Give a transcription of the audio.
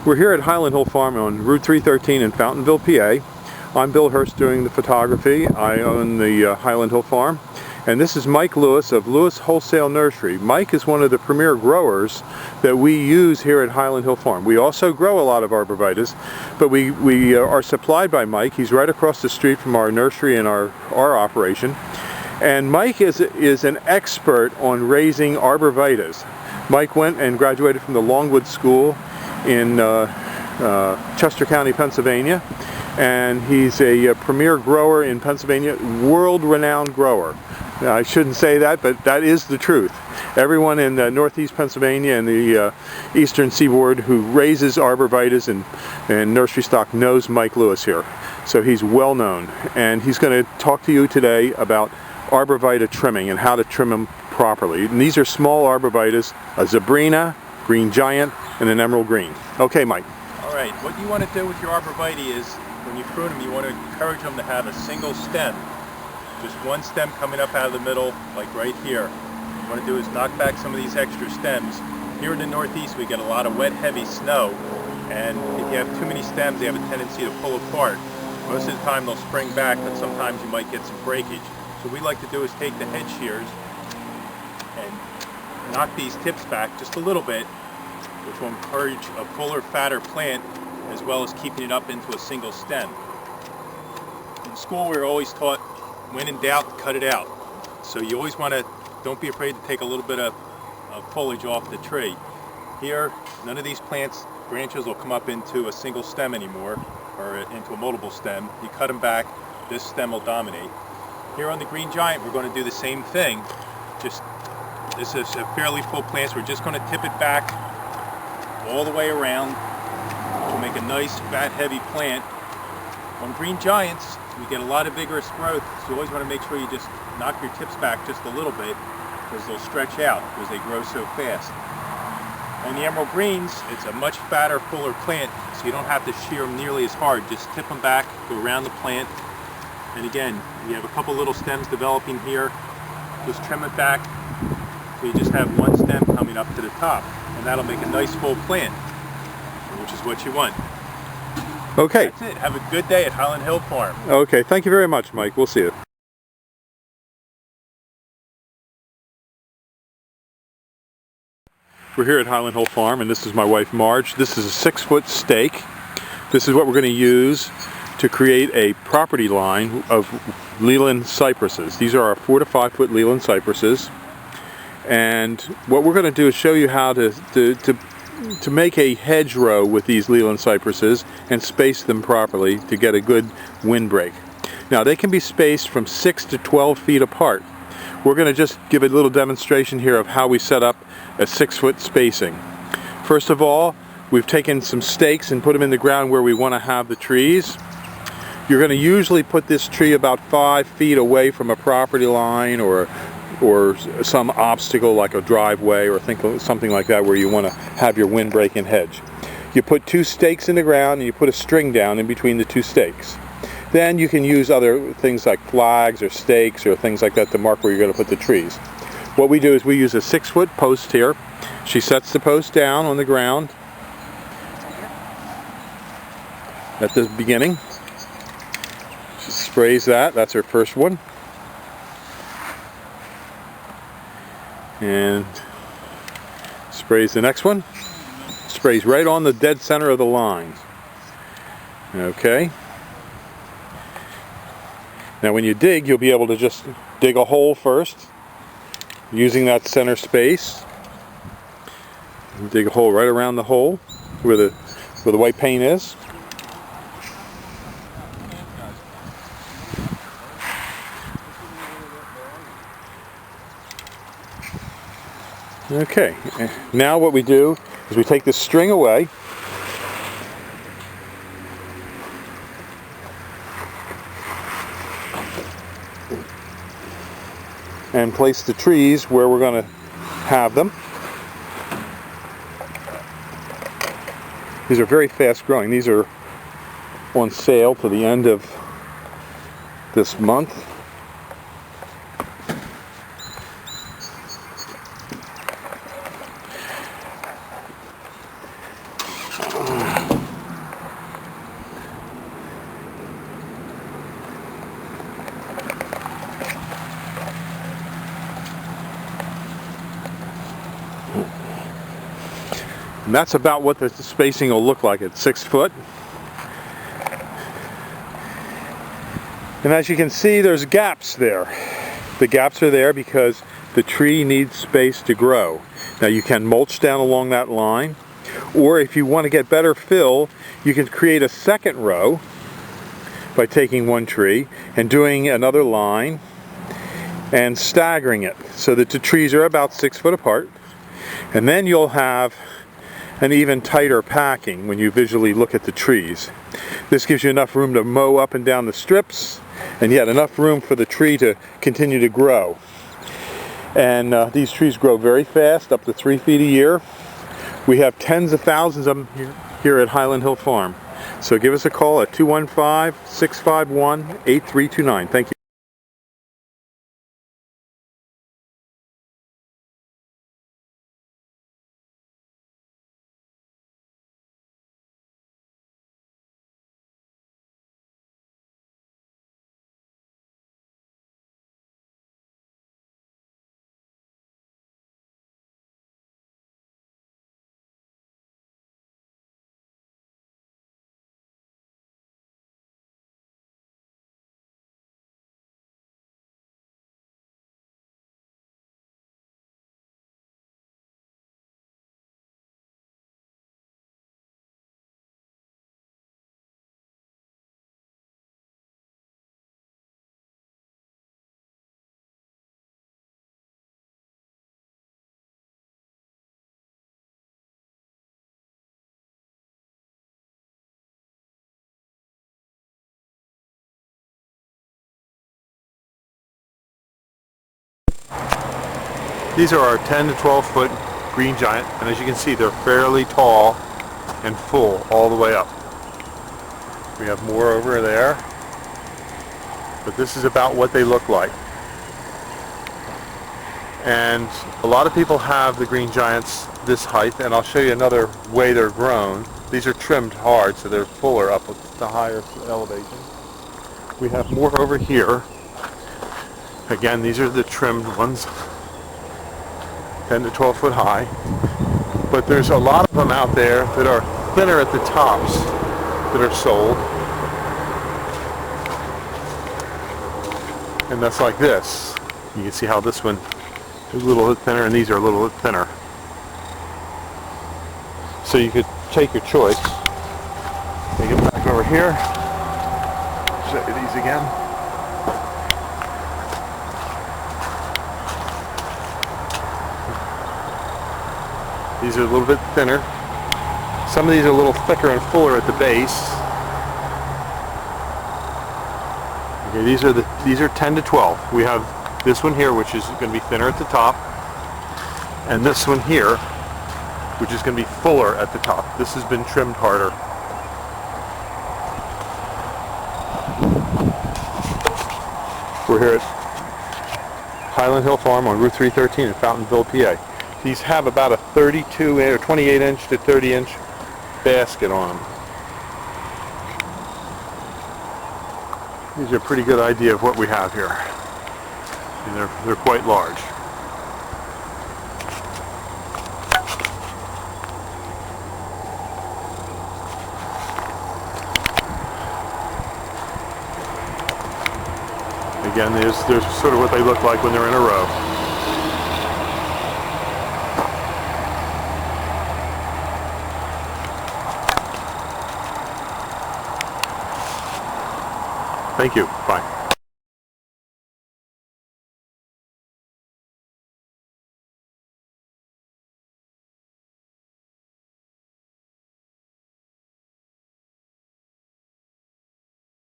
We're here at Highland Hill Farm on Route 313 in Fountainville, PA. I'm Bill Hurst doing the photography. I own the Highland Hill Farm. And this is Mike Lewis of Lewis Wholesale Nursery. Mike is one of the premier growers that we use here at Highland Hill Farm. We also grow a lot of arborvitaes, but we are supplied by Mike. He's right across the street from our nursery and our operation. And Mike is an expert on raising arborvitaes. Mike went and graduated from the Longwood School in Chester County, Pennsylvania, and he's a premier grower in Pennsylvania, world-renowned grower. Now, I shouldn't say that, but that is the truth. Everyone in northeast Pennsylvania and the eastern seaboard who raises arborvitaes and nursery stock knows Mike Lewis here. So he's well known, and he's going to talk to you today about arborvitae trimming and how to trim them properly. And these are small arborvitaes, a Zebrina, Green Giant, and an Emerald Green. Okay, Mike. All right, what you want to do with your arborvitae is, when you prune them, you want to encourage them to have a single stem. Just one stem coming up out of the middle, like right here. What you want to do is knock back some of these extra stems. Here in the Northeast, we get a lot of wet, heavy snow, and if you have too many stems, they have a tendency to pull apart. Most of the time, they'll spring back, but sometimes you might get some breakage. So what we like to do is take the head shears and knock these tips back just a little bit, which will encourage a fuller, fatter plant, as well as keeping it up into a single stem. In school, we were always taught, when in doubt, cut it out. So you always want to, don't be afraid to take a little bit of foliage off the tree. Here, none of these plants, branches will come up into a single stem anymore, or into a multiple stem. You cut them back, this stem will dominate. Here on the Green Giant, we're going to do the same thing. Just, this is a fairly full plant, so we're just going to tip it back all the way around to make a nice, fat, heavy plant. On Green Giants, we get a lot of vigorous growth, so you always want to make sure you just knock your tips back just a little bit, because they'll stretch out because they grow so fast. On the Emerald Greens, it's a much fatter, fuller plant, so you don't have to shear them nearly as hard. Just tip them back, go around the plant, and again, you have a couple little stems developing here. Just trim it back, so you just have one stem coming up to the top, and that'll make a nice full plant, which is what you want. Okay. That's it. Have a good day at Highland Hill Farm. Okay, thank you very much, Mike. We'll see you. We're here at Highland Hill Farm, and this is my wife Marge. This is a 6-foot stake. This is what we're going to use to create a property line of Leyland cypresses. These are our 4 to 5 foot Leyland cypresses, and what we're going to do is show you how to make a hedgerow with these Leyland cypresses and space them properly to get a good windbreak. Now, they can be spaced from 6 to 12 feet apart. We're going to just give a little demonstration here of how we set up a 6-foot spacing. First of all, we've taken some stakes and put them in the ground where we want to have the trees. You're going to usually put this tree about 5 feet away from a property line or some obstacle like a driveway or something like that where you want to have your windbreak and hedge. You put 2 stakes in the ground and you put a string down in between the 2 stakes. Then you can use other things like flags or stakes or things like that to mark where you're going to put the trees. What we do is we use a 6-foot post here. She sets the post down on the ground at the beginning. She sprays that. That's her first one. And sprays the next one. Sprays right on the dead center of the lines. Okay. Now when you dig, you'll be able to just dig a hole first using that center space. Dig a hole right around the hole where the white paint is. Okay, now what we do is we take this string away and place the trees where we're going to have them. These are very fast growing. These are on sale to the end of this month. And that's about what the spacing will look like at 6 foot. And as you can see, there's gaps there. The gaps are there because the tree needs space to grow. Now you can mulch down along that line, or if you want to get better fill, you can create a second row by taking one tree and doing another line and staggering it so that the trees are about 6 foot apart. And then you'll have an even tighter packing when you visually look at the trees. This gives you enough room to mow up and down the strips, and yet enough room for the tree to continue to grow. And these trees grow very fast, up to 3 feet a year. We have tens of thousands of them here at Highland Hill Farm. So give us a call at 215-651-8329. Thank you. These are our 10 to 12 foot green giant, and as you can see, they're fairly tall and full all the way up. We have more over there, but this is about what they look like. And a lot of people have the green giants this height, and I'll show you another way they're grown. These are trimmed hard, so they're fuller up at the higher elevation. We have more over here. Again, these are the trimmed ones, 10 to 12 foot high. But there's a lot of them out there that are thinner at the tops that are sold. And that's like this. You can see how this one is a little bit thinner and these are a little bit thinner. So you could take your choice. Take it back over here. Show you these again. These are a little bit thinner. Some of these are a little thicker and fuller at the base. Okay, these are 10 to 12. We have this one here, which is going to be thinner at the top, and this one here, which is going to be fuller at the top. This has been trimmed harder. We're here at Highland Hill Farm on Route 313 in Fountainville, PA. These have about a 32 or 28 inch to 30 inch basket on them. These are a pretty good idea of what we have here. And they're quite large. Again, there's sort of what they look like when they're in a row. Thank you. Bye.